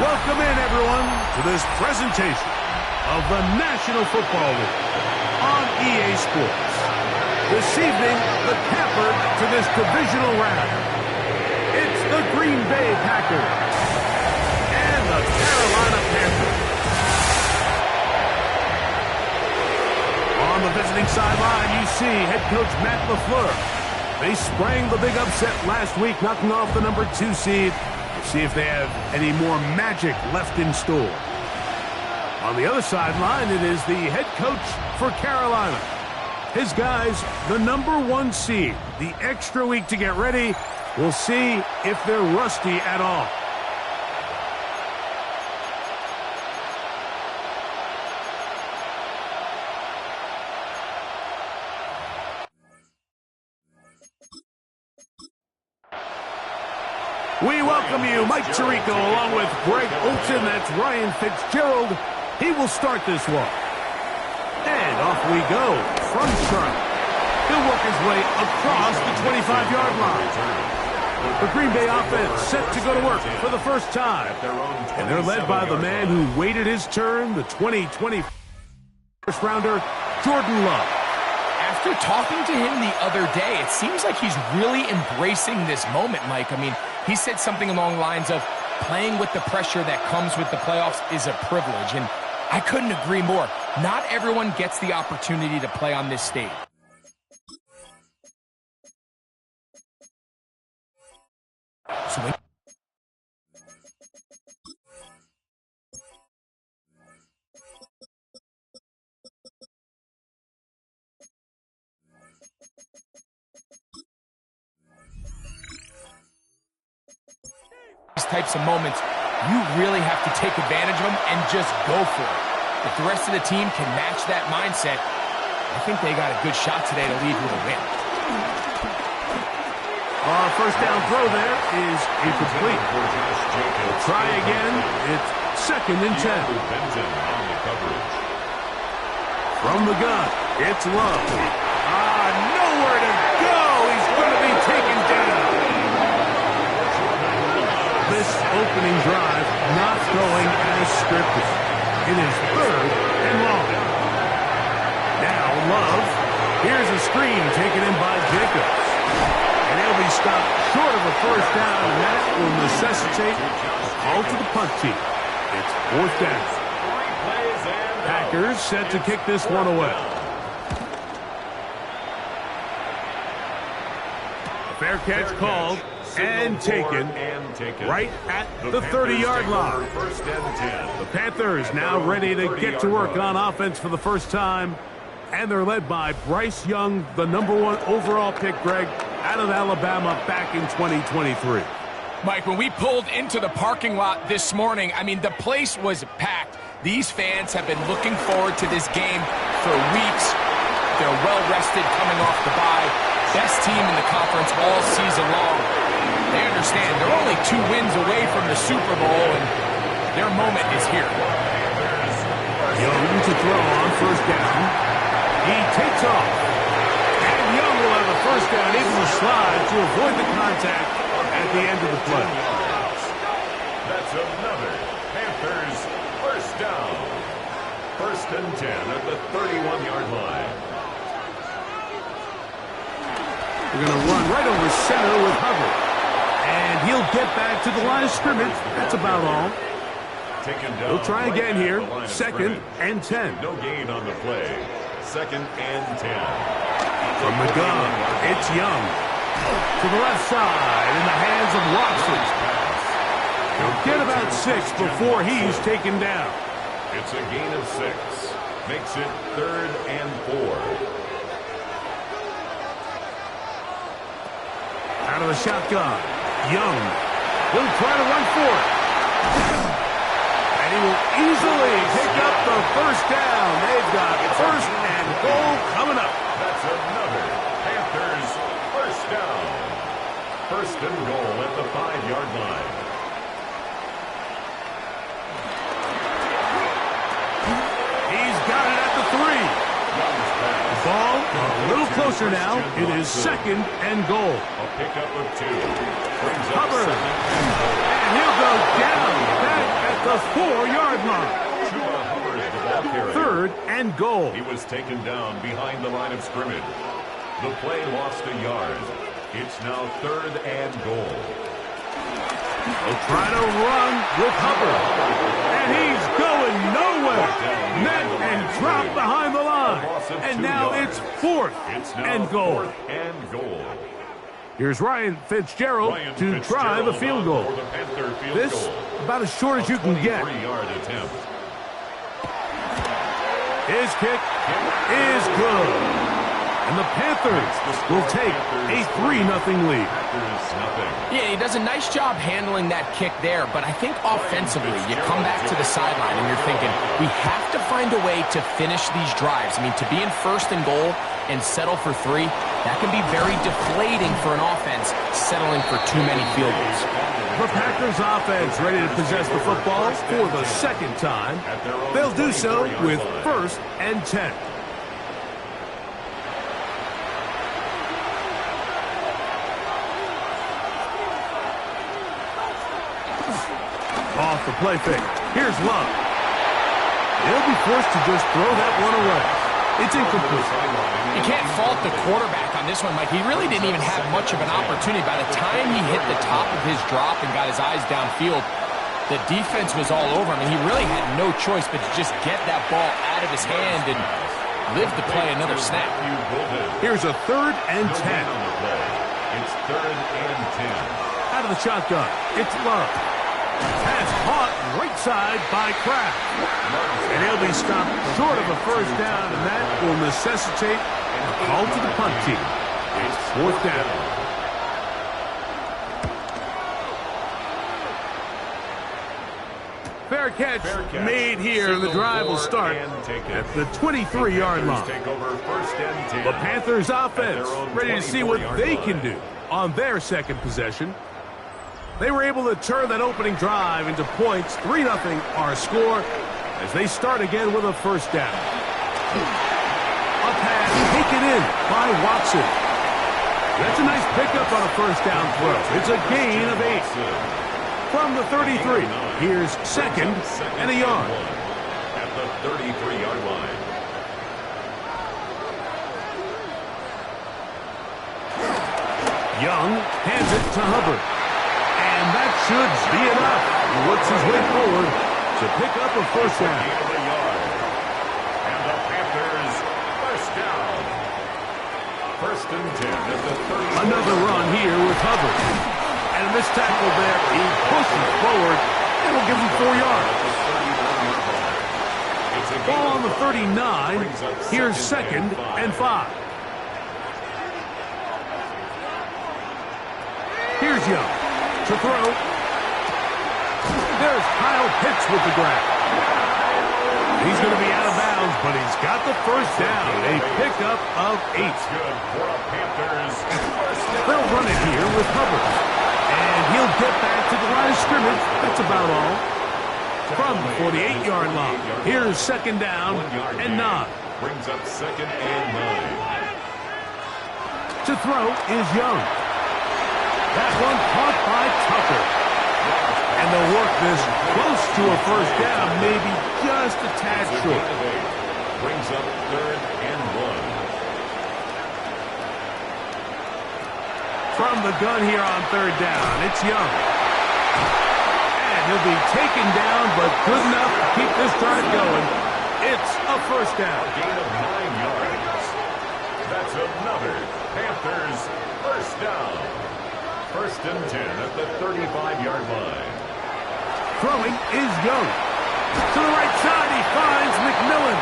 Welcome in, everyone, to this presentation of the National Football League on EA Sports. This evening, the capper to this divisional round. It's the Green Bay Packers and the Carolina Panthers. On the visiting sideline, you see head coach Matt LaFleur. They sprang the big upset last week, knocking off the number 2 seed. See if they have any more magic left in store. On the other sideline, it is the head coach for Carolina. His guys, the number 1 seed. The extra week to get ready. We'll see if they're rusty at all. We welcome you, Mike Tirico, along with Greg Olson. That's Ryan Fitzgerald. He will start this one. And off we go from Charlotte. He'll work his way across the 25-yard line. The Green Bay offense set to go to work for the first time. And they're led by the man who waited his turn, the 2020 first-rounder, Jordan Love. After talking to him the other day, it seems like he's really embracing this moment, Mike. I mean, he said something along the lines of playing with the pressure that comes with the playoffs is a privilege, and I couldn't agree more. Not everyone gets the opportunity to play on this stage. So these types of moments, you really have to take advantage of them and just go for it. If the rest of the team can match that mindset, I think they got a good shot today to leave with a win. First down throw there is incomplete. We'll try again. It's 2nd and 10. From the gun, it's Love. Nowhere to go. He's going to be taken down. This opening drive not going as scripted. It is 3rd and long. Now Love. Here's a screen taken in by Jacobs. And he'll be stopped short of a first down, and that will necessitate a call to the punt team. It's 4th down. Packers set to kick this one away. A fair catch called and taken right at the 30-yard line. The Panthers now ready to get to work on offense for the first time, and they're led by Bryce Young, the number 1 overall pick, Greg, out of Alabama back in 2023. Mike, when we pulled into the parking lot this morning, I mean, the place was packed. These fans have been looking forward to this game for weeks. They're well-rested coming off the bye. Best team in the conference all season long. They understand they're only 2 wins away from the Super Bowl, and their moment is here. Young to throw on first down. He takes off. And Young will have a first down into the slide to avoid the contact at the end of the play. That's another Panthers first down. 1st and 10 at the 31-yard line. We're going to run right over center with Hubbard. And he'll get back to the line of scrimmage. That's about all. He'll try again here. 2nd and 10. No gain on the play. 2nd and 10. From the gun, it's Young. To the left side in the hands of Watson. He'll get about 6 before he's taken down. It's a gain of 6. Makes it 3rd and 4. of the shotgun. Young will try to run for it. And he will easily pick up the first down. They've got first and goal coming up. That's another Panthers first down. First and goal at the 5-yard line. He's got it at the 3. Ball a little closer now. It is second and goal. A pickup of 2. Hubbard. And he'll go down back at the 4-yard line. Third and goal. He was taken down behind the line of scrimmage. The play lost a yard. It's now third and goal. They'll try to run with Hubbard. And he's going nowhere. Met and dropped behind the line. And now it's fourth and goal. Here's Ryan Fitzgerald to try the field goal. This about as short as you can get. 3-yard attempt. His kick is good. And the Panthers will take a 3-0 lead. Yeah, he does a nice job handling that kick there, but I think offensively, you come back to the sideline and you're thinking, we have to find a way to finish these drives. I mean, to be in first and goal and settle for 3, that can be very deflating for an offense settling for too many field goals. The Packers offense ready to possess the football for the second time. They'll do so with first and 10. Off the play fake. Here's Love. He'll be forced to just throw that one away. It's incomplete. You can't fault the quarterback on this one, Mike. He really didn't even have much of an opportunity. By the time he hit the top of his drop and got his eyes downfield, the defense was all over him, and he really had no choice but to just get that ball out of his hand and live to play another snap. Here's a third and 10. It's third and 10. Out of the shotgun, it's Love. Pass caught right side by Kraft. And he'll be stopped short of a first down, and that will necessitate a call to the punt team. It's fourth down. Fair catch made here. The drive will start at the 23-yard line. The Panthers offense ready to see what they can do on their second possession. They were able to turn that opening drive into points. 3-0 our score as they start again with a first down. A pass taken in by Watson. That's a nice pickup on a first down throw. It's a gain of 8. From the 33, here's second and a yard. At the 33-yard line. Young hands it to Hubbard. And that should be enough. He works his way forward to pick up a first down. And the Panthers first down. First and 10 at the 30. Another run here with Hubbard. And this tackle there, he pushes forward. It'll give him 4 yards. Ball on the 39. Here's second and 5. Here's Young. To throw. There's Kyle Pitts with the grab. He's going to be out of bounds, but he's got the first down. A pickup of 8. They'll run it here with Hubbard. And he'll get back to the line of scrimmage. That's about all. From the 48-yard line. Here's second down and 9. Brings up second and 9. To throw is Young. That one caught by Tucker. And they'll work this close to a first down, maybe just a tad short. Brings up third and 1. From the gun here on third down, it's Young. And he'll be taken down, but good enough to keep this drive going. It's a first down. A gain of 9 yards. That's another Panthers first down. First and 10 at the 35-yard line. Throwing is Young. To the right side, he finds McMillan.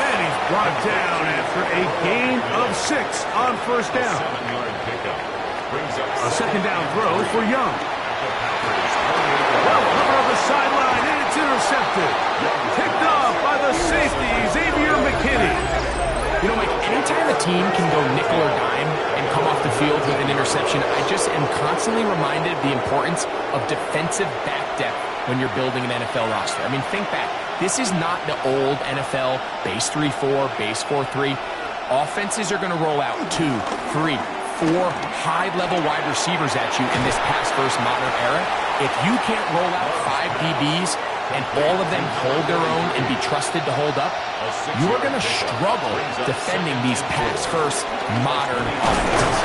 And he's brought down after a gain of 6 on first down. 7-yard pickup. A second down throw for Young. Well, over on the sideline, and it's intercepted. Picked off by the safety, Xavier McKinney. You know, Mike, anytime a team can go nickel or dime and come off the field with an interception, I just am constantly reminded of the importance of defensive back depth when you're building an NFL roster. I mean, think back. This is not the old NFL base 3-4, base 4-3. Offenses are going to roll out 2, 3, 4 high-level wide receivers at you in this pass-first modern era. If you can't roll out 5 DBs and all of them hold their own and be trusted to hold up, you are going to struggle defending these pass-first modern offenses.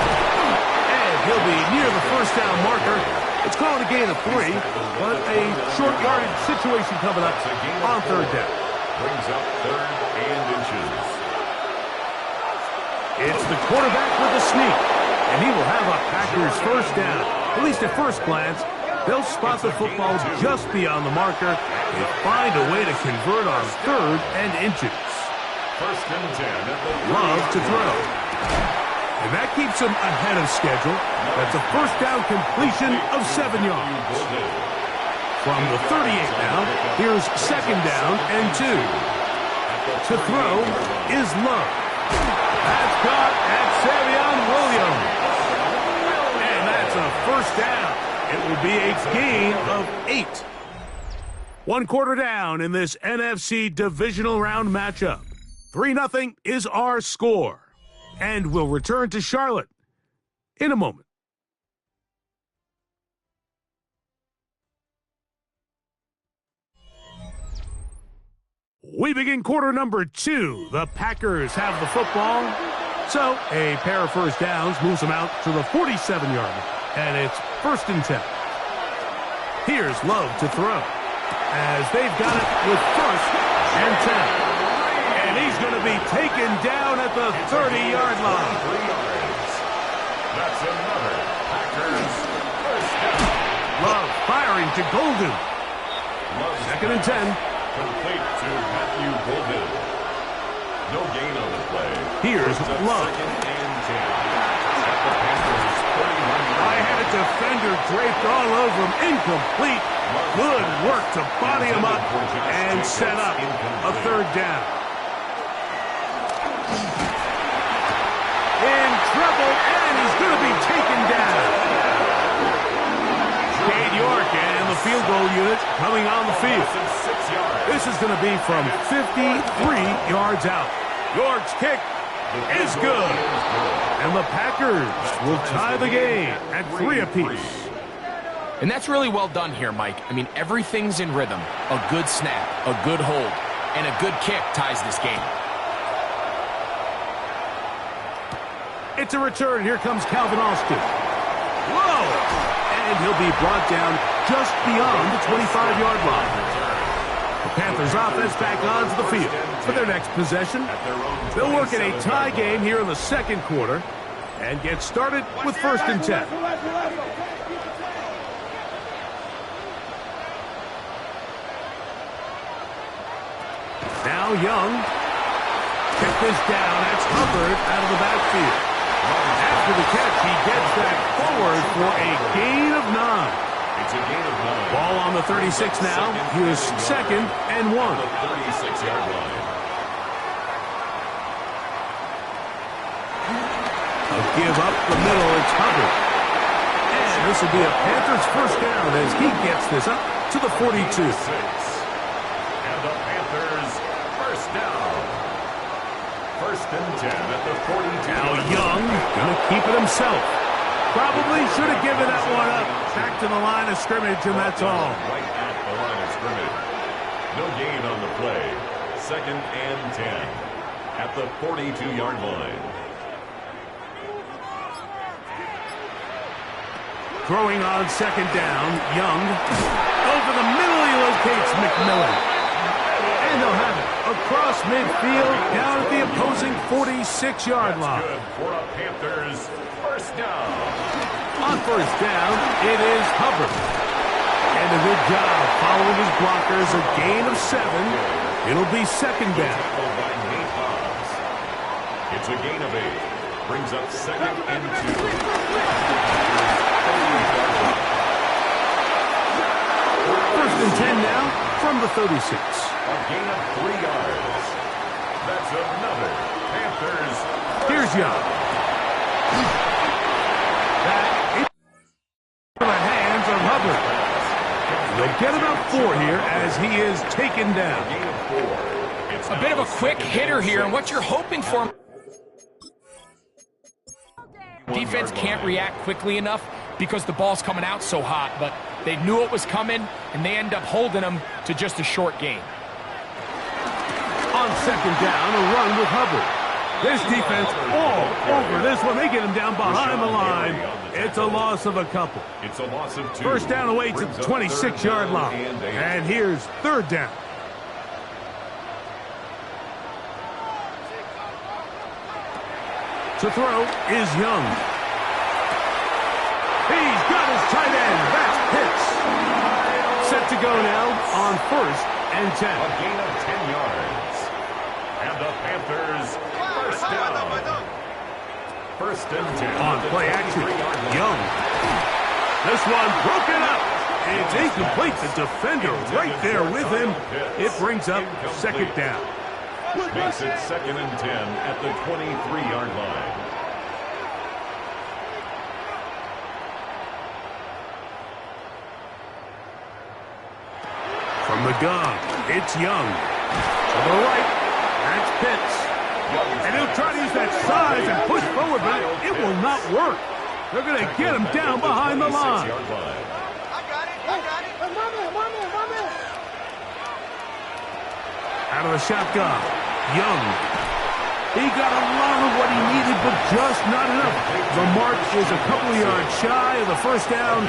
And he'll be near the first down marker. It's called a gain of 3, but a short yardage situation coming up on third down. Brings up third and inches. It's the quarterback with the sneak, and he will have a Packers first down. At least at first glance, they'll spot the football just beyond the marker and find a way to convert on third and inches. First and 10 at the Love to throw. And that keeps him ahead of schedule. That's a first down completion of 7 yards. From the 38 now, here's second down and 2. To throw is Love. That's caught at Savion Williams. And that's a first down. It will be a gain of 8. 1 quarter down in this NFC Divisional Round matchup. 3-0 is our score. And we'll return to Charlotte in a moment. We begin quarter number 2. The Packers have the football. So a pair of first downs moves them out to the 47-yard line. And it's first and 10. Here's Love to throw as they've got it with first and 10. And he's going to be taken down at the 30-yard line. 3 yards. That's another Packers first down. Love firing to Golden. Second and 10. Complete to Matthew Golden. No gain on the play. Here's Love. Second and 10. At the Panthers 31. I had a defender draped all over him. Incomplete. Good work to body him up and set up a third down. In trouble, and he's going to be taken down. Cade York and the field goal unit coming on the field. This is going to be from 53 yards out. York's kick is good. And the Packers will tie the game at 3 apiece. And that's really well done here, Mike. I mean, everything's in rhythm. A good snap, a good hold, and a good kick ties this game. It's a return. Here comes Calvin Austin. Whoa! And he'll be brought down just beyond the 25-yard line. The Panthers offense back onto the field for their next possession. They'll work in a tie game here in the second quarter and get started with first and 10. Now Young. Kick this down. That's Hubbard out of the backfield. After the catch, he gets that forward for a gain of 9. It's a gain of 9. Ball on the 36 now. Here's second and 1. 36-yard line. A give up the middle. It's Hubbard. And this will be a Panthers first down as he gets this up to the 42. And the Panthers first down. First and 10 at the 42. Now Young going to keep it himself. Probably should have given that one up. Back to the line of scrimmage, and that's all. Right at the line of scrimmage. No gain on the play. Second and 10 at the 42-yard line. Throwing on second down, Young. Over the middle, he locates McMillan. And they'll have it across midfield down at the opposing 46-yard line. Good for a Panthers first down. On first down, it is Hubbard. And a good job following his blockers, a gain of 7. It'll be second down. It's a gain of 8. Brings up second and 2. First and 10 now from the 36. A gain of 3 yards. That's another Panthers. Here's Young. That is in the hands of Hubbard. They'll get about 4 here as he is taken down. Gain of 4. A bit of a quick hitter here, and what you're hoping for. Defense can't react quickly enough because the ball's coming out so hot, but they knew it was coming, and they end up holding them to just a short gain. On second down, a run with Hubbard. This defense all over this one. They get him down behind the line. It's a loss of a couple. It's a loss of 2. First down awaits at the 26-yard line. And here's third down. To throw is Young. He's got his tight end. That's Pitts. Set to go now on first and 10. A gain of 10 yards. And the Panthers first down. First and 10. On play action, Young. This one broken up. It's incomplete. The defender right there with him. It brings up second down. Makes it second and 10 at the 23-yard line. From the gun, it's Young. To the right, that's Pitts. And he'll try to use that size and push forward, but it will not work. They're going to get him down behind the line. Out of the shotgun, Young. He got a lot of what he needed, but just not enough. The mark is a couple of yards shy of the first down.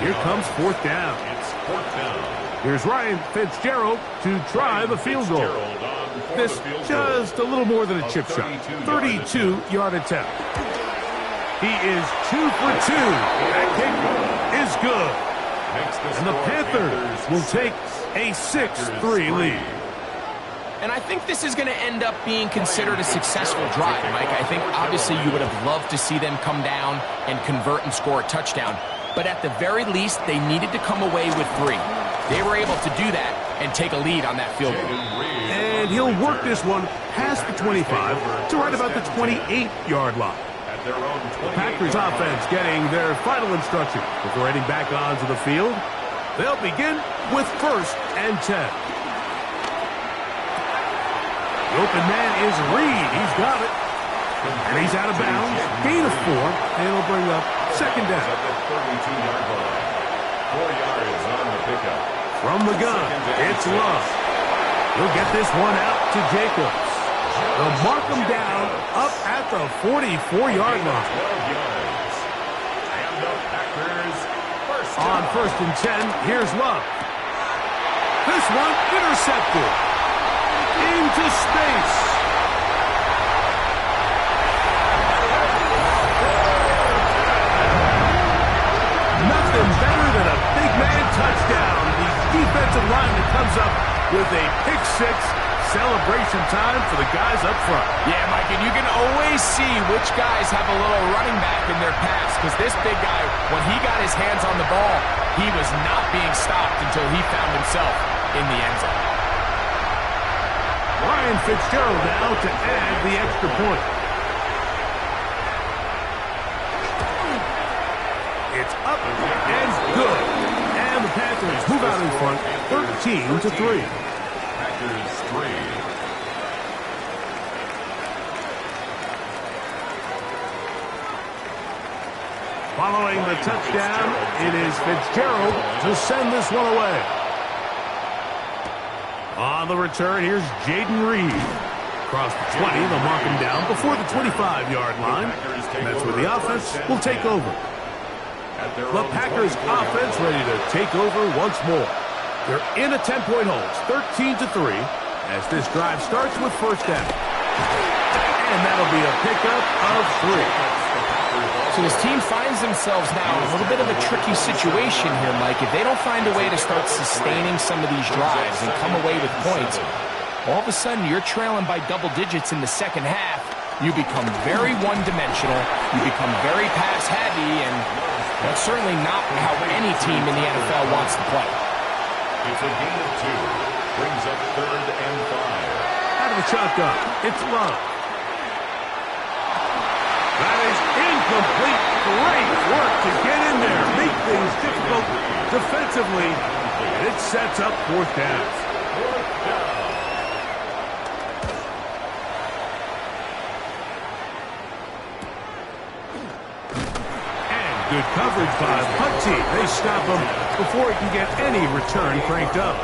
Here comes fourth down. It's fourth down. Here's Ryan Fitzgerald to try the field goal. This just a little more than a chip shot. 32-yard attempt. He is 2 for 2. That kick is good. And the Panthers will take a 6-3 lead. And I think this is going to end up being considered a successful drive, Mike. I think obviously you would have loved to see them come down and convert and score a touchdown. But at the very least, they needed to come away with 3. They were able to do that and take a lead on that field goal. And he'll work this one past the 25 to right about the 28-yard line. The Packers offense getting their final instruction before heading back onto the field. They'll begin with first and 10. The open man is Reed. He's got it. And he's out of bounds. Gain of 4. And it'll bring up second down. 32-yard line. 4 yards on the pickup. From the gun, it's Love. He'll get this one out to Jacobs. They'll mark him down up at the 44-yard line. 12 yards. And the Packers first down. On first and 10, here's Love. This one intercepted. Into space. Nothing better than a big man touchdown. The defensive lineman comes up with a pick-6. Celebration time for the guys up front. Yeah, Mike, and you can always see which guys have a little running back in their pass, because this big guy, when he got his hands on the ball, he was not being stopped until he found himself in the end zone. Ryan Fitzgerald now to add the extra point. It's up and good. And the Panthers move out in front 13-3. Packers 3. Following the touchdown, it is Fitzgerald to send this one away. On the return, here's Jaden Reed. Across the 20, they'll mark him down before the 25-yard line. And that's where the offense will take over. The Packers offense ready to take over once more. They're in a 10-point hold, 13-3, as this drive starts with first down. And that'll be a pickup of 3. So this team finds themselves now in a little bit of a tricky situation here, Mike. If they don't find a way to start sustaining some of these drives and come away with points, all of a sudden you're trailing by double digits in the second half, You become very one-dimensional, you become very pass-heavy, and that's certainly not how any team in the NFL wants to play. It's a gain of 2. Brings up 3rd and 5. Out of the shotgun, it's Love. That is incomplete. Great work to get in there, make things difficult defensively, and it sets up 4th down. And good coverage by the punt team. They stop him before he can get any return cranked up.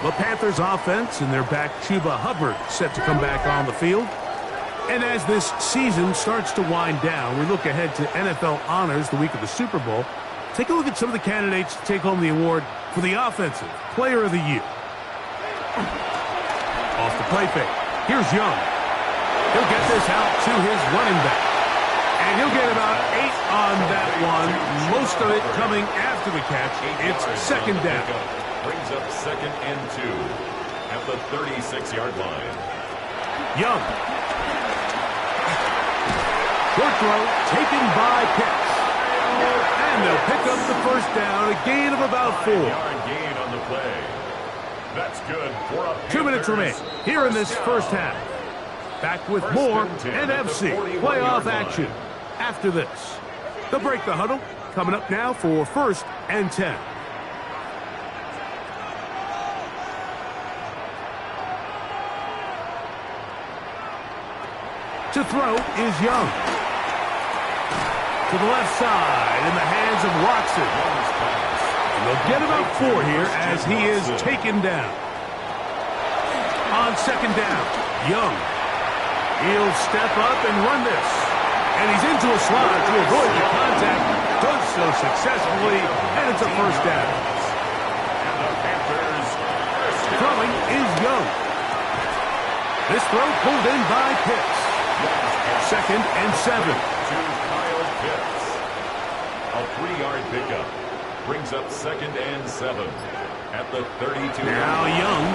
The Panthers offense and their back Chuba Hubbard set to come back on the field. And as this season starts to wind down, we look ahead to NFL honors the week of the Super Bowl. Take a look at some of the candidates to take home the award for the Offensive Player of the Year. Off the play fake. Here's Young. He'll get this out to his running back. And he'll get about 8 on that one. Most of it coming after the catch. It's 2nd down. Brings up 2nd and 2 at the 36-yard line. Young. Short throw taken by Pitts. And they'll pick up the 1st down, a gain of about 4. 5-yard gain on the play. That's good for a 2 minutes remain here in this first half. Back with more NFC playoff action after this. They'll break the huddle. Coming up now for 1st and 10. To throw is Young. To the left side in the hands of Watson. And they'll get about 4 here as he is taken down. On 2nd down, Young. He'll step up and run this. And he's into a slot to avoid the contact. Does so successfully, and it's a 1st down. Throwing is Young. This throw pulled in by Pitts. 2nd and 7. A 3-yard pickup brings up 2nd and 7 at the 32. Now Young.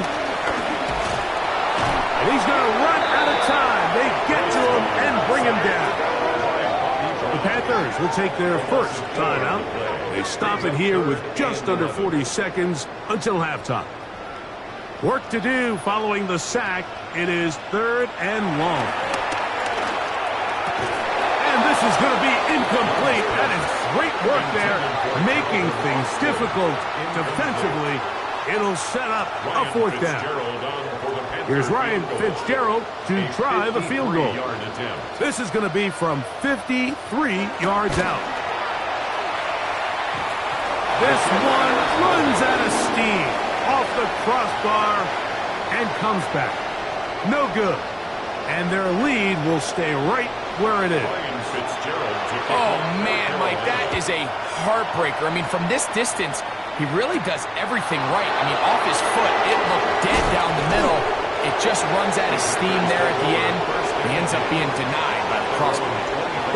And he's going to run out of time. They get to him and bring him down. The Panthers will take their 1st timeout. They stop it here with just under 40 seconds until halftime. Work to do following the sack. It is 3rd and long. This is going to be incomplete. That is great work there, making things difficult defensively. It'll set up a 4th down. Here's Ryan Fitzgerald to try the field goal. This is going to be from 53 yards out. This one runs out of steam off the crossbar and comes back. No good. And their lead will stay right where it is. Oh, man, Mike, that is a heartbreaker. I mean, from this distance, he really does everything right. I mean, off his foot, it looked dead down the middle. It just runs out of steam there at the end. He ends up being denied by the crossbar.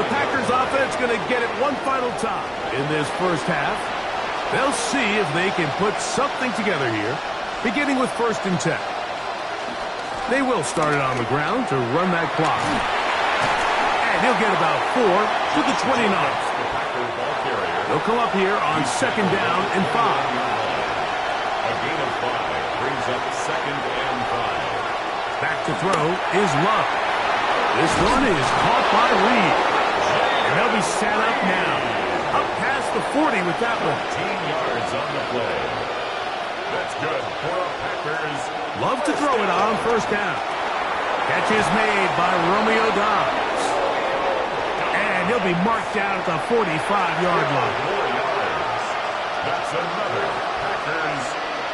The Packers offense going to get it one final time in this first half. They'll see if they can put something together here, beginning with 1st and 10. They will start it on the ground to run that clock. He'll get about 4 to the 29. They'll come up here on 2nd down and 5. A gain of 5 brings up 2nd and 5. Back to throw is Love. This one is caught by Reed. And they'll be set up now. Up past the 40 with that one. 15 yards on the play. That's good for a Packers. Love to throw it on 1st down. Catch is made by Romeo Dobbs. And he'll be marked down at the 45-yard line. That's another Packers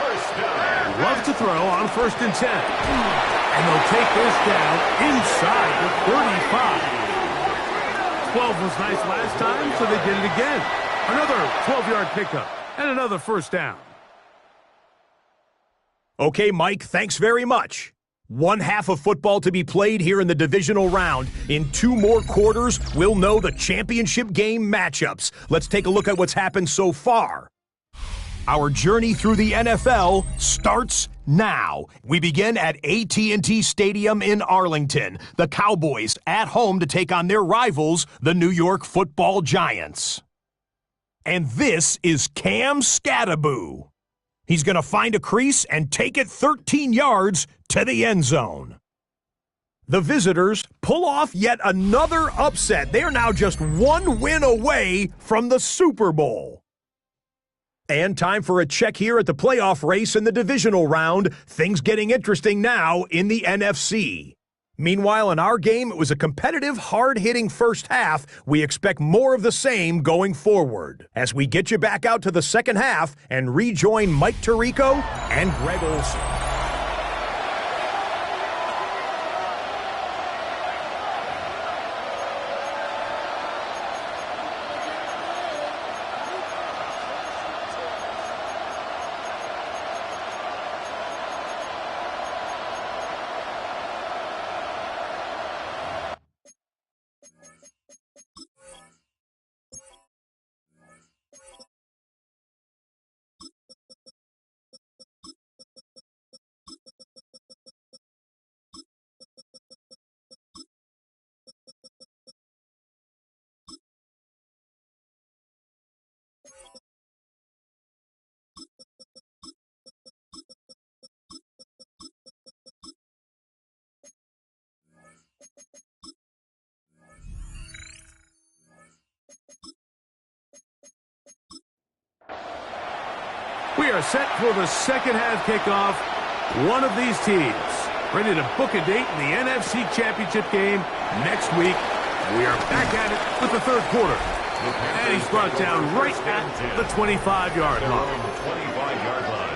1st down. Love to throw on 1st and 10. And they'll take this down inside the 35. 12 was nice last time, so they did it again. Another 12-yard pickup and another 1st down. Okay, Mike, thanks very much. One half of football to be played here in the divisional round. In 2 more quarters, we'll know the championship game matchups. Let's take a look at what's happened so far. Our journey through the NFL starts Now, we begin at AT&T Stadium in Arlington. The Cowboys at home to take on their rivals, the New York Football Giants. And this is Cam Scattaboo. He's going to find a crease and take it 13 yards to the end zone. The visitors pull off yet another upset. They are now just one win away from the Super Bowl. And time for a check here at the playoff race in the divisional round. Things getting interesting now in the NFC. Meanwhile, in our game, it was a competitive, hard-hitting first half. We expect more of the same going forward as we get you back out to the second half and rejoin Mike Tirico and Greg Olson. We are set for the second half kickoff. One of these teams ready to book a date in the NFC Championship game next week. And we are back at it with the third quarter. And he's brought down right at the 25-yard line. 25-yard line.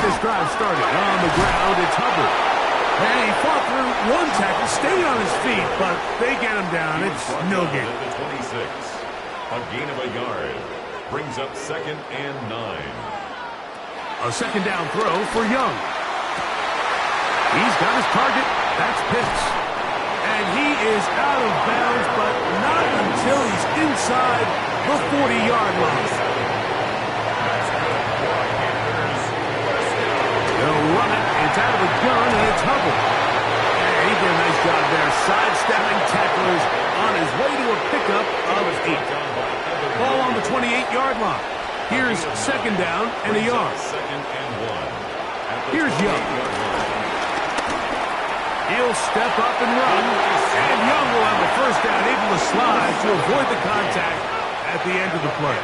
This drive started on the ground. It's Hubbard. And he fought through one tackle, stayed on his feet, but they get him down. It's no gain. The 26. A gain of a yard. Brings up 2nd and 9. A second down throw for Young. He's got his target. That's Pitts. And he is out of bounds, but not until he's inside the 40-yard line. They'll run it. It's out of the gun, and it's Hubbard. And he did a nice job there, sidestepping tacklers on his way to a pickup of 8. Ball on the 28-yard line. Here's second down and a yard. Here's Young. He'll step up and run, and Young will have the first down, able to slide to avoid the contact at the end of the play.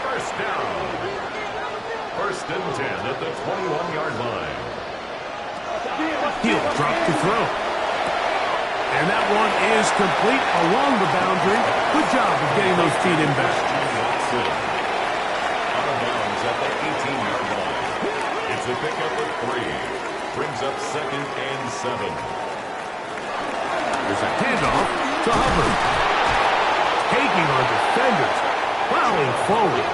First down. First and 10 at the 21-yard line. He'll drop to throw. And that one is complete along the boundary. Good job of getting those feet in back. Out of bounds at the 18-yard line. It's a pickup of 3. Brings up 2nd and 7. There's a handoff to Hubbard. Taking our defenders. Plowing forward.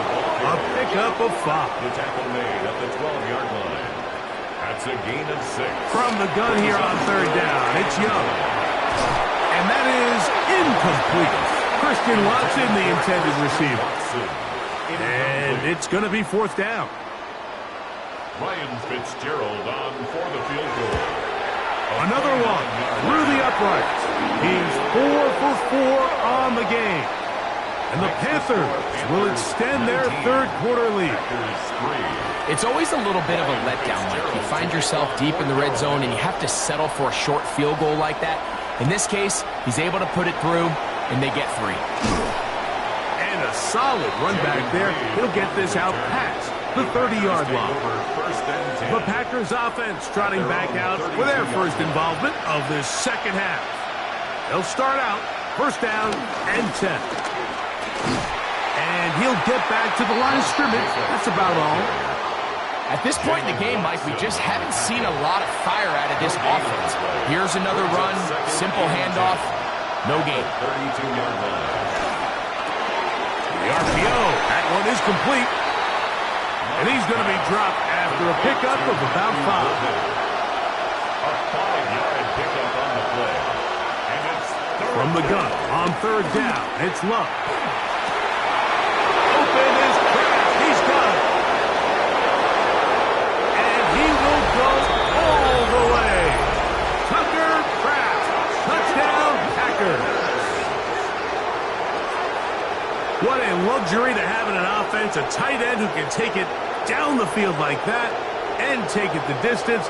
A pickup of 5. The tackle made at the 12-yard line. That's a gain of 6. From the gun here on third down, it's Young. And that is incomplete. Christian Watson, the intended receiver. And it's going to be fourth down. Ryan Fitzgerald on for the field goal. Another one through the uprights. He's 4 for 4 on the game. And the Panthers will extend their third quarter lead. It's always a little bit of a letdown, Mike. You find yourself deep in the red zone and you have to settle for a short field goal like that. In this case, he's able to put it through, and they get 3. And a solid run back there. He'll get this out past the 30-yard line. The Packers offense trotting back out for their first involvement of this second half. They'll start out first down and 10. And he'll get back to the line of scrimmage. That's about all. At this point in the game, Mike, we just haven't seen a lot of fire out of this offense. Here's another run, simple handoff, no gain. 32-yard line. The RPO, that one is complete. And he's going to be dropped after a pickup of about 5. A 5-yard pickup on the play. And it's From the gun, on 3rd down, it's Love. Open is Kraft, he's got it. And he will go all the way. Tucker Kraft, touchdown Packers. What a luxury to have in an offense, a tight end who can take it down the field like that and take it the distance.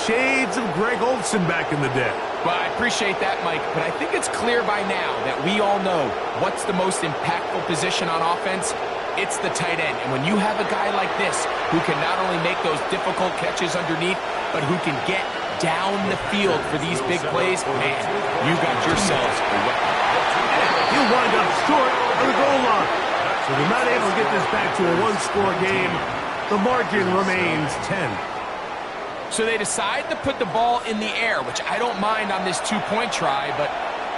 Shades of Greg Olsen back in the day. Well, I appreciate that, Mike, but I think it's clear by now that we all know what's the most impactful position on offense. It's the tight end. And when you have a guy like this who can not only make those difficult catches underneath, but who can get down the field for these big plays, man, you got yourselves a weapon. He'll wind up short of the goal line. So they're not able to get this back to a one-score game. The margin remains 10. So they decide to put the ball in the air, which I don't mind on this two-point try, but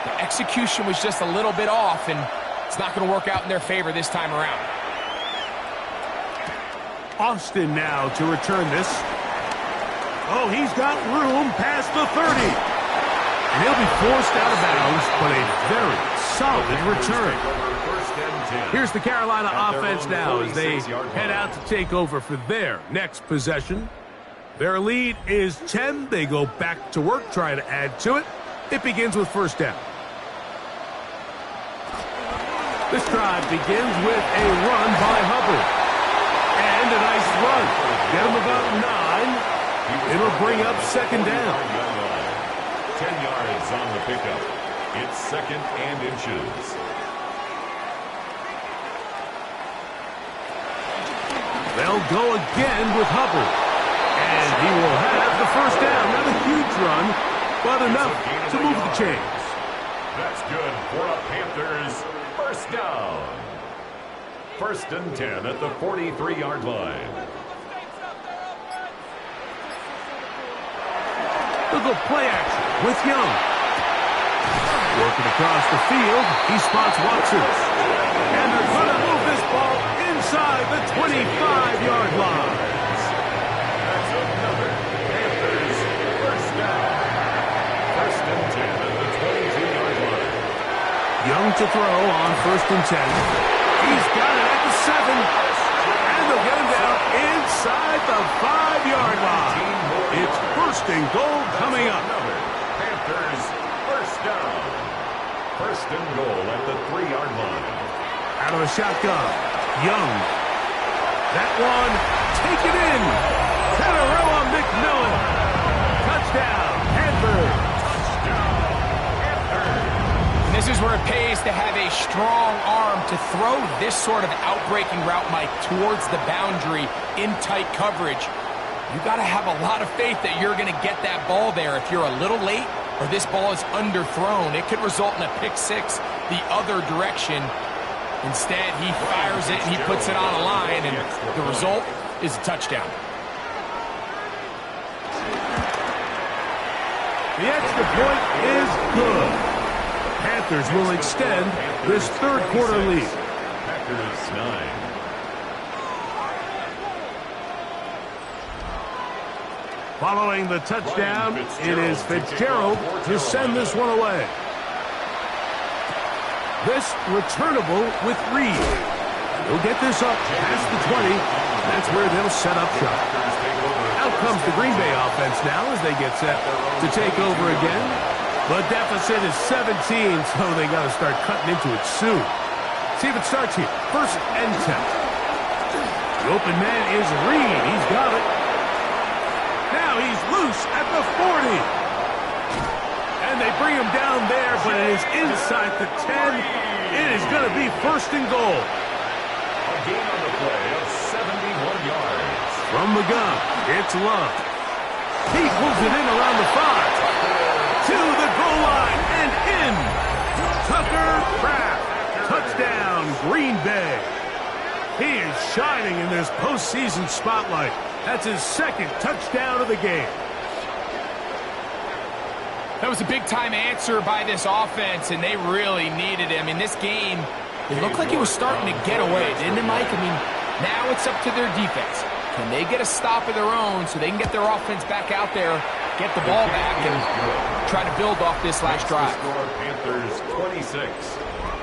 the execution was just a little bit off, and it's not going to work out in their favor this time around. Austin now to return this. Oh, he's got room past the 30. And he'll be forced out of bounds, but a very solid return. Here's the Carolina offense now as they head out to take over for their next possession. Their lead is 10. They go back to work, trying to add to it. It begins with 1st down. This drive begins with a run by Hubbard. And a nice run. Get him about 9. It'll bring up 2nd down. 10 yards on the pickup. It's 2nd and inches. They'll go again with Hubbard. And he will have the 1st down. Not a huge run, but enough to move the chains. That's good for a Panthers 1st down. 1st and 10 at the 43-yard line. They'll go play action with Young. Working across the field, he spots Watson. And they're going to move this ball inside the 25-yard line. That's another Panthers 1st down. 1st and 10 at the 22-yard line. Young to throw on 1st and 10. He's got it at the 7. And they'll get him down inside the 5-yard line. It's 1st and goal coming up. Panthers 1st down. 1st and goal at the 3-yard line. Out of the shotgun. Young. That one taken in. Canarella McMillan. Touchdown, Panthers. This is where it pays to have a strong arm to throw this sort of outbreaking route, Mike, towards the boundary in tight coverage. You got to have a lot of faith that you're going to get that ball there. If you're a little late or this ball is underthrown, it could result in a pick 6 the other direction. Instead, he fires it and he puts it on a line, and the result is a touchdown. The extra point is good. Panthers will extend this 3rd quarter lead. Packers 9. Following the touchdown, it is Fitzgerald to send this one away. This returnable with Reed. He'll get this up past the 20. That's where they'll set up shop. Out comes the Green Bay offense now as they get set to take over again. The deficit is 17, so they got to start cutting into it soon. See if it starts here. 1st and 10. The open man is Reed. He's got it. Now he's loose at the 40. And they bring him down there, but it is inside the 10. It is going to be 1st and goal. A gain on the play of 71 yards. From the gun, it's Love. He pulls it in around the 5. To the goal line and in. Tucker Kraft. Touchdown, Green Bay. He is shining in this postseason spotlight. That's his second touchdown of the game. That was a big-time answer by this offense, and they really needed him. In this game, it looked like it was starting to get away, didn't it, Mike? I mean, now it's up to their defense. Can they get a stop of their own so they can get their offense back out there, get the ball back, and try to build off this last drive? Panthers 26,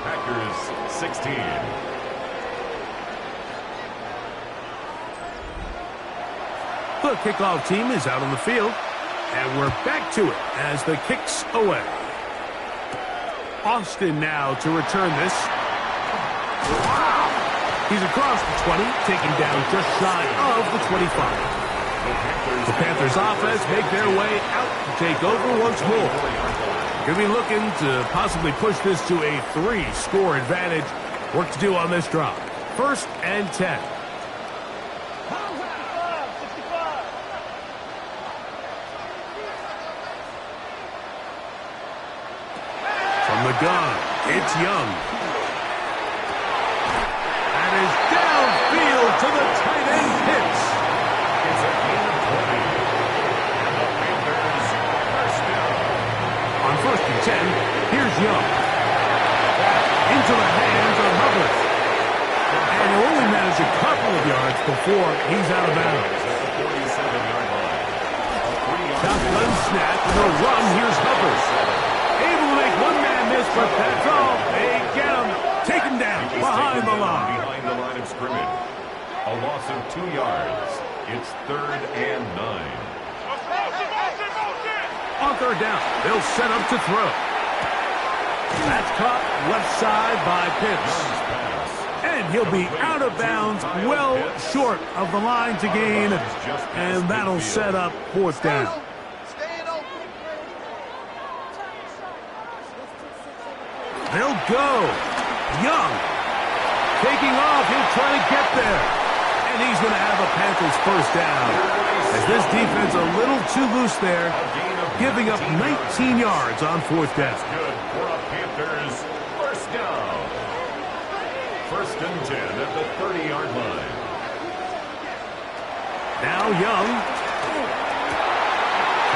Packers 16. The kickoff team is out on the field, and we're back to it as the kick's away. Austin now to return this. He's across the 20, taken down just shy of the 25. The Panthers offense make their way out to take over once more. Going to be looking to possibly push this to a 3-score advantage. Work to do on this drive. 1st and 10. From the gun, it's Young. That is downfield to the tight end Pitts. It's a gain of 20. And the Panthers first down. On 1st and 10, here's Young. Into the hands of Hubbard. And he'll only manage a couple of yards before he's out of bounds. At the 47-yard line. Shotgun snap and a run. Here's Hubbard. Able to make one man miss, but that's all. They get him. Take him down behind the line. Behind the line of scrimmage. A loss of 2 yards. It's 3rd and 9. On 3rd down, they'll set up to throw. That's caught left side by Pitts. And he'll be out of bounds, well short of the line to gain. And that'll set up 4th down. They'll go. Young. Taking off. He'll try to get there. And he's going to have a Panthers 1st down. As this defense a little too loose there, giving up 19 yards on 4th down. Good for a Panthers 1st down. 1st and 10 at the 30-yard line. Now Young.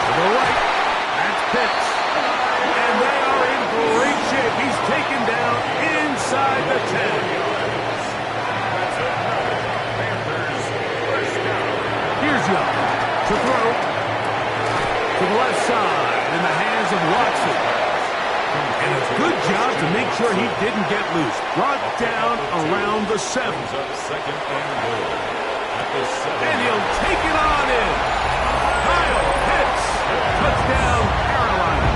To the right. That's Pitts. And they are in great shape. He's taken down inside the 10. Here's Young to throw. To the left side in the hands of Watson. And a good job to make sure he didn't get loose. Brought down around the 7. Up 2nd and goal. At the 7. And he'll take it on in. Kyle Pitts. Touchdown, Carolina.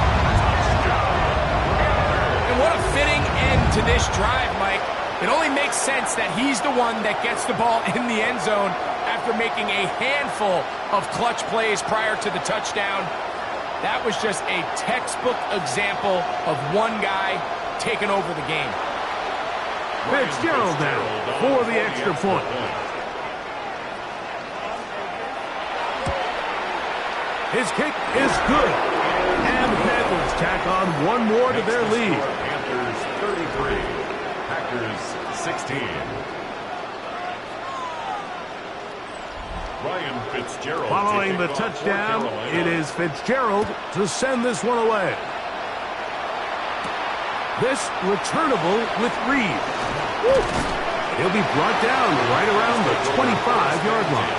And what a fitting end to this drive, Mike. It only makes sense that he's the one that gets the ball in the end zone after making a handful of clutch plays prior to the touchdown. That was just a textbook example of one guy taking over the game. Fitzgerald now for the extra point. His kick is good. And the Panthers tack on one more to their lead. Panthers 33, Packers 16. Ryan Fitzgerald. Following the touchdown, it is Fitzgerald to send this one away. This returnable with Reed. He'll be brought down right around the 25-yard line.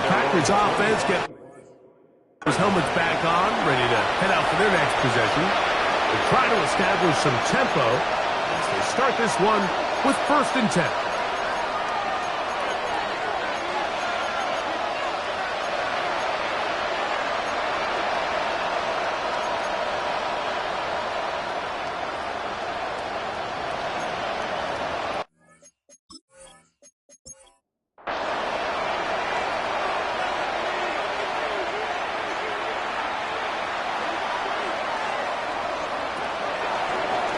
Packers offense get his helmets back on, ready to head out for their next possession. They try to establish some tempo as they start this one with 1st and 10.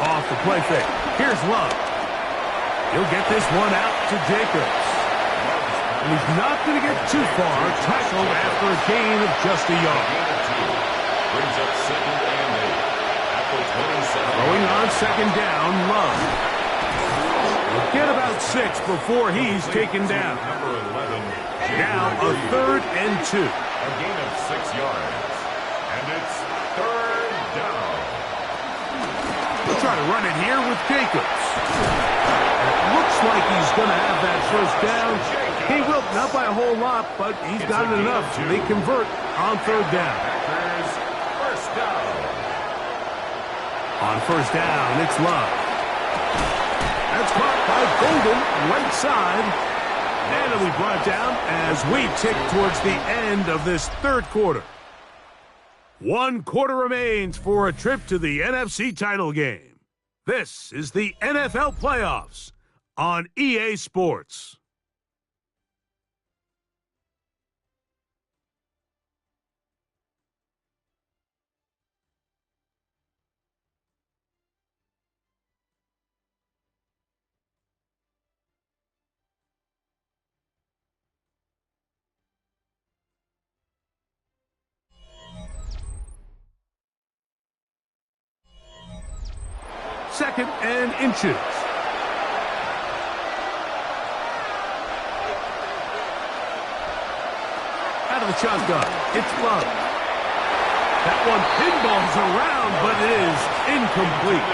Off the play fake. Here's Love. He'll get this one out to Jacobs. And he's not going to get too far. Tackled after a gain of just a yard. Brings up 2nd and 8 at the 27. Going on 2nd down, Love. He'll get about 6 before he's taken down. Number 11. Now a 3rd and 2. A gain of 6 yards. And it's 3rd down. We'll try to run it here with Jacobs. It looks like he's going to have that first down. He will, not by a whole lot, but he's got it enough. They convert on 3rd down. Packers first down. On 1st down, it's Love. That's caught by Golden, right side. And it'll be brought down as we tick towards the end of this 3rd quarter. 1 quarter remains for a trip to the NFC title game. This is the NFL Playoffs on EA Sports. Second and inches. Out of the shotgun, it's Love. That one pinballs around, but it is incomplete.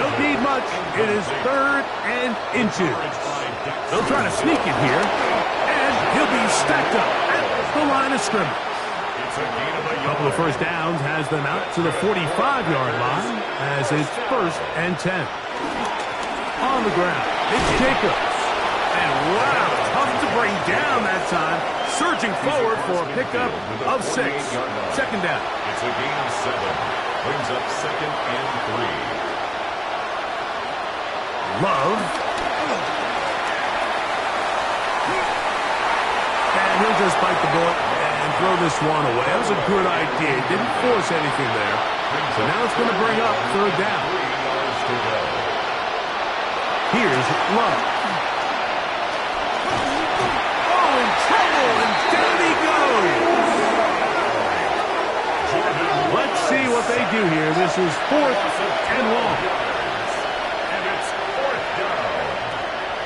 Don't need much. It is 3rd and inches. They'll try to sneak it here, and he'll be stacked up at the line of scrimmage. A couple of first downs has them out to the 45-yard line as it's 1st and 10. On the ground, it's Jacobs. And wow, tough to bring down that time. Surging forward for a pickup of 6. 2nd down. It's a gain of 7. Brings up 2nd and 3. Love. And he'll just bite the bullet and throw this one away. That was a good idea. Didn't force anything there. So now it's going to bring up 3rd down. Here's Love. Oh, in trouble, and down he goes. Let's see what they do here. This is 4th and long. And it's 4th down.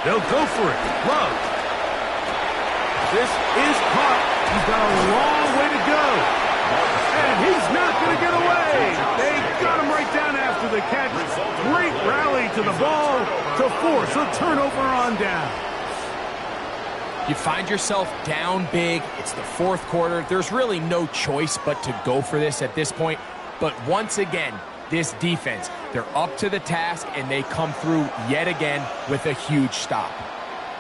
They'll go for it. Love. This is caught. He's got a long way to go. And he's not going to get away. They got him right down after the catch. Great rally to the ball to force a turnover on down. You find yourself down big. It's the 4th quarter. There's really no choice but to go for this at this point. But once again, this defense, they're up to the task, and they come through yet again with a huge stop.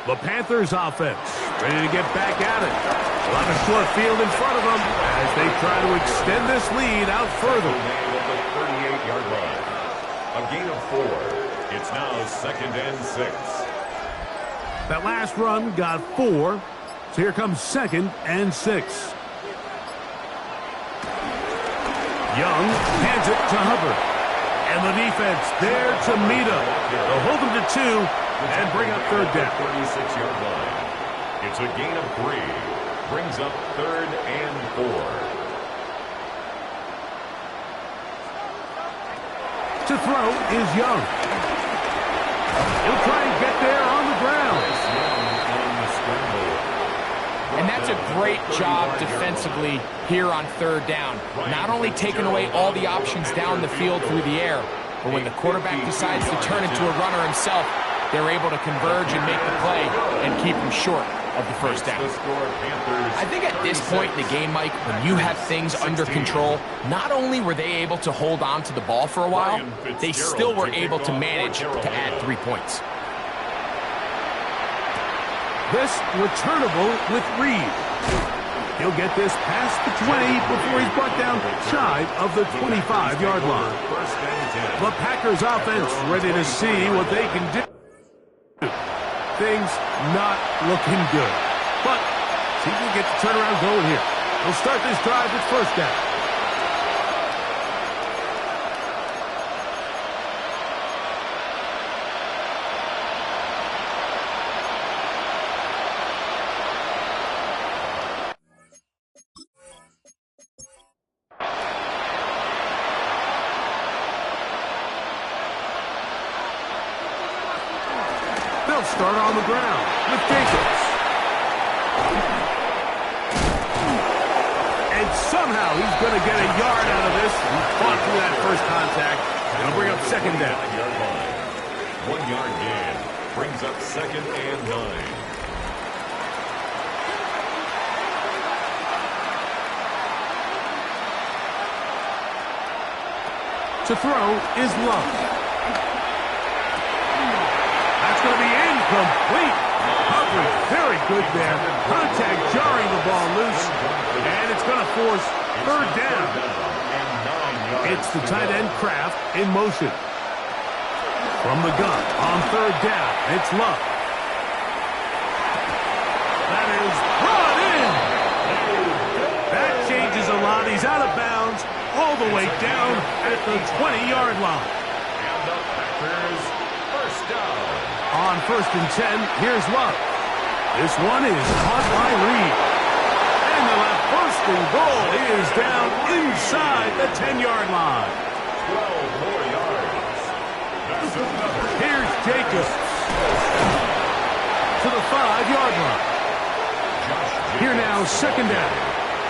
The Panthers offense ready to get back at it. A lot of short field in front of them as they try to extend this lead out further. At the 38-yard line. A gain of 4. It's now 2nd and 6. That last run got 4. So here comes 2nd and 6. Young hands it to Hubbard. And the defense there to meet him. They'll hold him to 2 and bring up 3rd down. 36-yard line. It's a gain of 3. Brings up 3rd and 4. To throw is Young. He'll try and get there on the ground. And that's a great job defensively here on 3rd down. Not only taking away all the options down the field through the air, but when the quarterback decides to turn into a runner himself, they're able to converge and make the play and keep him short of the first down. I think at this point in the game, Mike, when you have things under control, not only were they able to hold on to the ball for a while, they still were able to manage to add 3 points. This returnable with Reed. He'll get this past the 20 before he's brought down shy of the 25-yard line. The Packers offense ready to see what they can do. Things not looking good. But see if we get the turnaround going here. They'll start this drive with 1st down. They'll start on the ground with Jacobs. And somehow he's going to get a yard out of this. He fought through that first contact. It'll bring up second down. 1 yard gain. Brings up second and 9. To throw is Love. That's going to be incomplete. Hubbard, very good there. Contact jarring the ball loose. And it's going to force third down. It's the tight end Kraft in motion. From the gun on third down, it's Love. That is brought in. That changes a lot. He's out of bounds all the way down at the 20-yard line. And the Packers first down. On first and 10, here's Love. This one is caught by Reed. And the left first and goal is down inside the 10-yard line. 12 more yards. That's another. Here's Jacobs to the 5-yard line. Here now, second down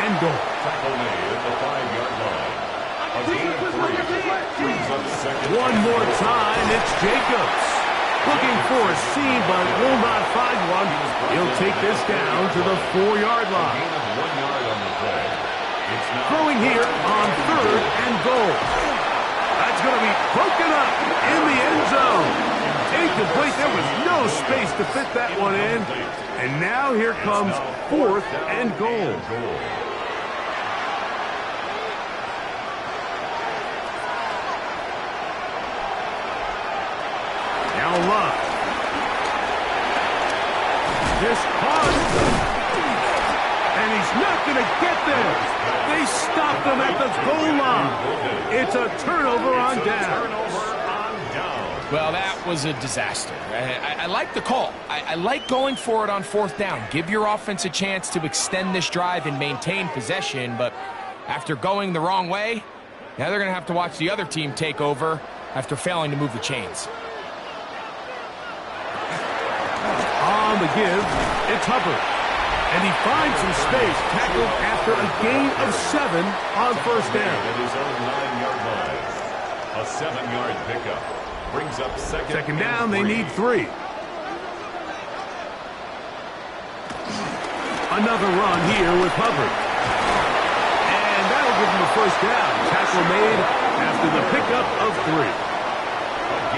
and goal. Tackle made at the 5-yard line. A gain of 3. Brings up second. One more time, it's Jacobs. Looking for a seam, but will not find one. He'll take this down to the 4-yard line. Gain of 1 yard on the play. It's now Throwing here on third and goal. That's going to be broken up in the end zone. Incomplete. There was no space to fit that one in. And now here comes fourth and goal. Now Love. This caught. And he's not going to get there. They stopped him at the goal line. It's a turnover on down. Well, that was a disaster. I like the call. I like going for it on fourth down. Give your offense a chance to extend this drive and maintain possession, but after going the wrong way, now they're going to have to watch the other team take over after failing to move the chains. On the give, it's Hubbard. And he finds some space, tackled after a gain of 7 on first down. At his own 9-yard line. A 7-yard pickup. Brings up second down, they need 3. Another run here with Hubbard. And that'll give him the first down. Tackle made after the pickup of 3.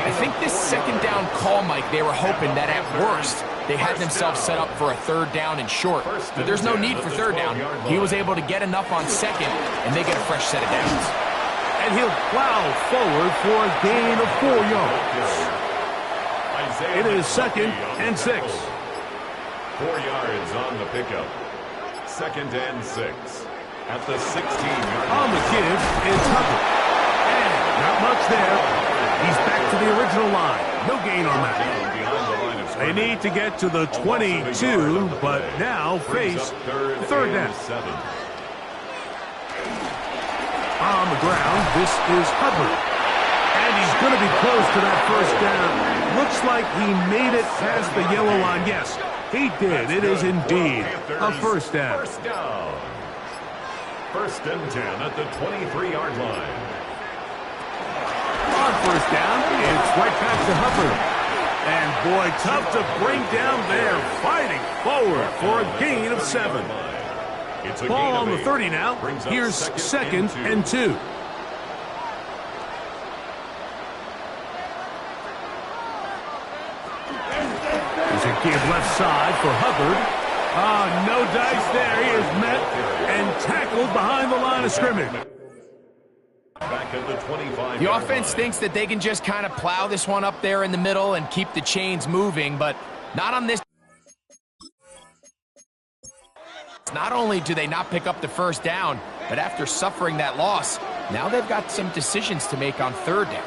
I think this second down call, Mike, they were hoping that at worst they had themselves set up for a third down and short. But there's no need for third down. He was able to get enough on second, and they get a fresh set of downs. And he'll plow forward for a gain of 4 yards. It is second and 6. 4 yards on the pickup. Second and 6. At the 16-yard line. On the give, it's Hubbard. And not much there. He's back to the original line. No gain on that. They need to get to the 22, but now face third down. On the ground, this is Hubbard. And he's going to be close to that first down. Looks like he made it past the yellow line. Yes, he did. It is indeed a first down. First and 10 at the 23-yard line. On first down, it's right back to Hubbard. And boy, tough to bring down there. Fighting forward for a gain of 7. Ball on the 30 now. Here's second and 2. There's a give left side for Hubbard. No dice there. He is met and tackled behind the line of scrimmage. Back at the 25. The offense thinks that they can just kind of plow this one up there in the middle and keep the chains moving, but not on this. Not only do they not pick up the first down, but after suffering that loss, now they've got some decisions to make on third down.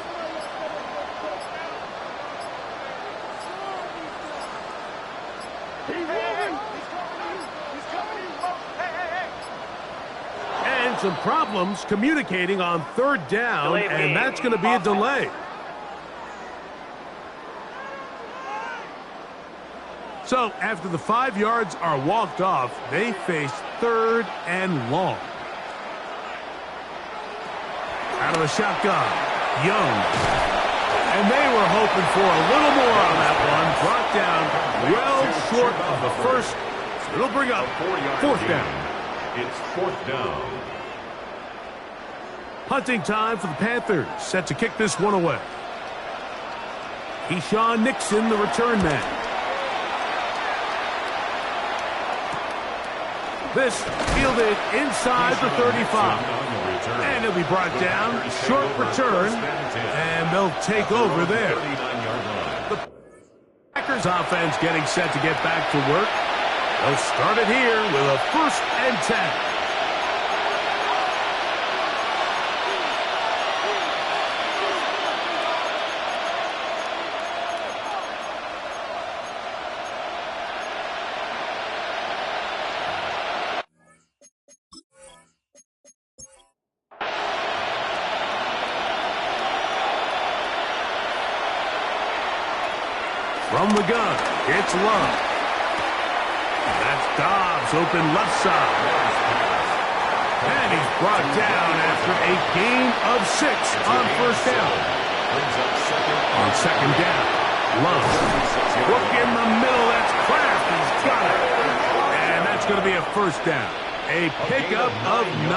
And some problems communicating on third down, and that's going to be a delay. So after the 5 yards are walked off, they face 3rd and long. Out of the shotgun, Young. And they were hoping for a little more on that one. Brought down well short of the first. It'll bring up 4th down. It's 4th down. Punting time for the Panthers. Set to kick this one away. Keyshawn Nixon, the return man. This fielded inside the 35. And it'll be brought down. Short return. And they'll take over there. The Packers offense getting set to get back to work. They'll start it here with a 1st and 10. From the gun, it's Love. That's Dobbs, open left side. And he's brought down after a gain of 6 on 1st down. On 2nd down, Love. Hook in the middle, that's Kraft. He's got it. And that's going to be a 1st down. A pickup of 9.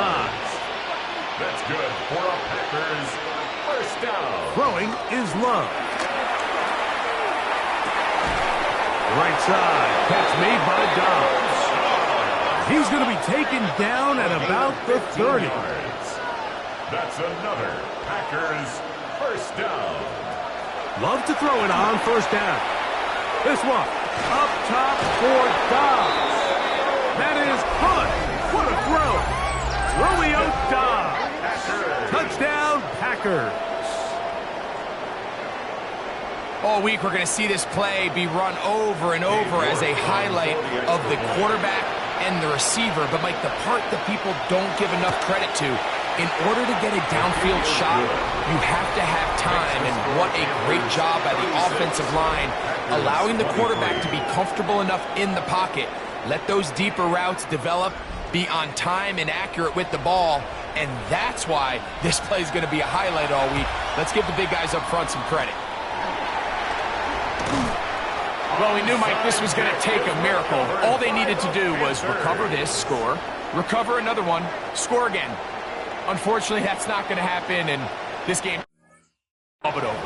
That's good for a Packers 1st down. Throwing is Love. Right side, catch made by Dobbs. He's going to be taken down at about the 30. That's another Packers 1st down. Love to throw it on 1st down. This one, up top for Dobbs. That is Hunt. What a throw. Romeo Dobbs. Touchdown, Packers. All week, we're going to see this play be run over and over as a highlight of the quarterback and the receiver. But, Mike, the part that people don't give enough credit to, in order to get a downfield shot, you have to have time. And what a great job by the offensive line, allowing the quarterback to be comfortable enough in the pocket. Let those deeper routes develop, be on time and accurate with the ball. And that's why this play is going to be a highlight all week. Let's give the big guys up front some credit. Well, we knew, Mike, this was going to take a miracle. All they needed to do was recover this, score, recover another one, score again. Unfortunately, that's not going to happen, and this game is all but over.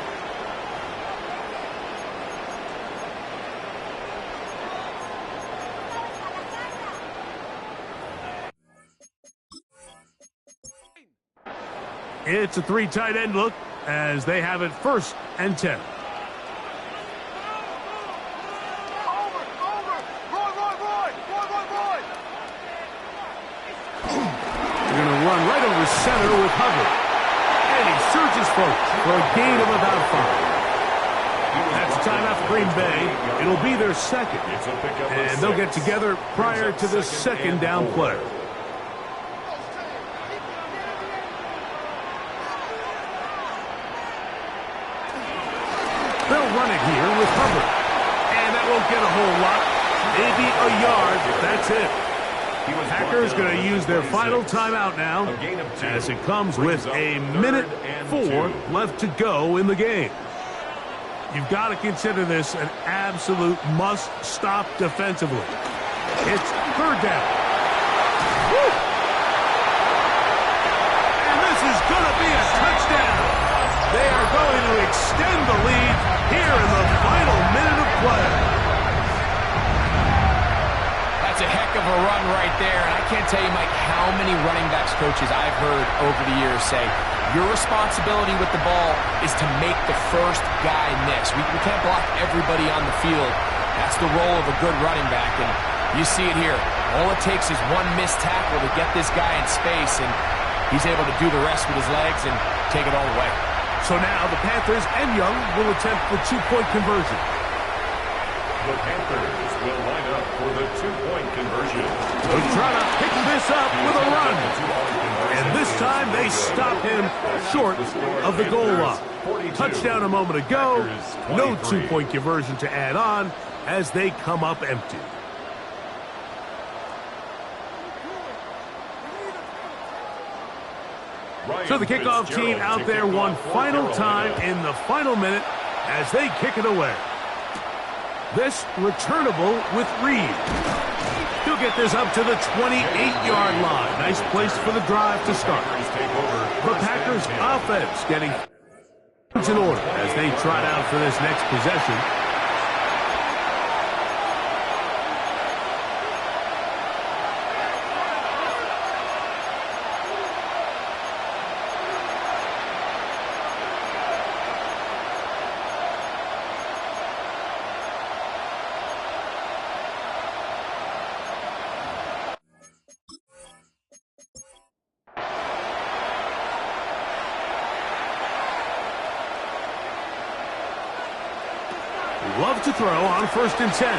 It's a 3 tight end look as they have it 1st and 10. Run right over center with Hubbard. And he surges forward for a gain of about 5. That's a timeout for Green Bay. It'll be their 2nd. And they'll get together prior to the 2nd down play. They'll run it here with Hubbard. And that won't get a whole lot. Maybe a yard. That's it. Packers going to use their final timeout now as it comes with a minute 4 left to go in the game. You've got to consider this an absolute must-stop defensively. It's 3rd down. Woo! And this is going to be a touchdown. They are going to extend the lead here in the final minute of play. That's a heck of a run right there, and I can't tell you, Mike, how many running backs coaches I've heard over the years say, your responsibility with the ball is to make the first guy miss. We can't block everybody on the field. That's the role of a good running back, and you see it here. All it takes is one missed tackle to get this guy in space, and he's able to do the rest with his legs and take it all away. So now the Panthers and Young will attempt the 2-point conversion. The Panthers will line up for the 2-point conversion. They'll try to pick this up with a run. And this time they stop him short of the goal line. Touchdown a moment ago. No 2-point conversion to add on. as they come up empty. So the kickoff team out there one final time in the final minute as they kick it away. This returnable with Reed. He'll get this up to the 28-yard line. Nice place for the drive to start. The Packers offense getting in order as they trot out for this next possession. Love to throw on 1st and 10.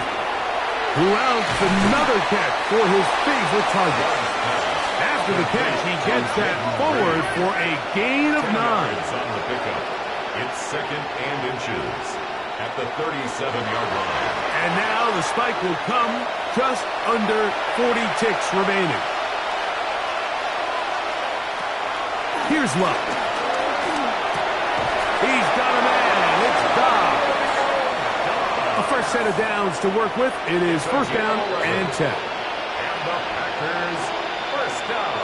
Who else? Another catch for his favorite target. After the catch, he gets that forward for a gain of 9. On the pickup. It's 2nd and inches at the 37-yard line. And now the spike will come just under 40 ticks remaining. Here's Love. He's got a man. It's Dobbs. A first set of downs to work with. It is 1st down and 10. And the Packers first down.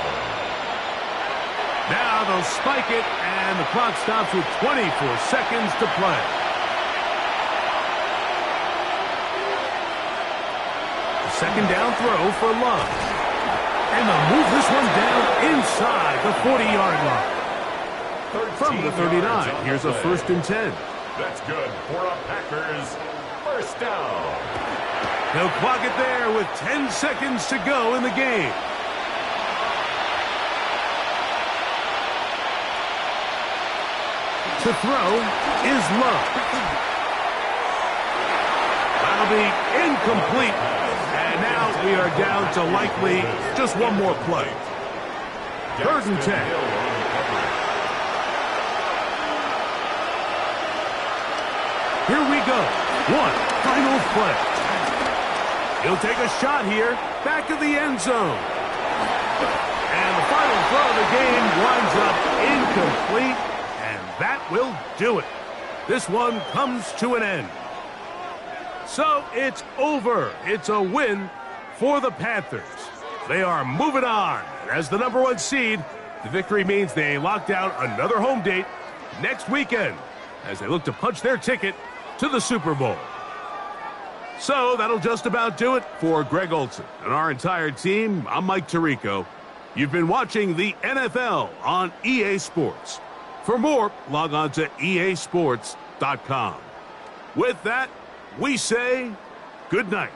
Now they'll spike it, and the clock stops with 24 seconds to play. Second down throw for Love. And they'll move this one down inside the 40-yard line. From the 39, here's a 1st and 10. That's good for a Packers first down. They'll clock it there with 10 seconds to go in the game. To throw is Love. That'll be incomplete. And now we are down to likely just one more play. 3rd and 10. Here we go. One final play. He'll take a shot here, back of the end zone. And the final throw of the game winds up incomplete, and that will do it. This one comes to an end. So it's over. It's a win for the Panthers. They are moving on. As the #1 seed, the victory means they locked out another home date next weekend as they look to punch their ticket to the Super Bowl. So that'll just about do it for Greg Olson and our entire team. I'm Mike Tirico. You've been watching the NFL on EA Sports. For more, log on to easports.com. With that, we say good night.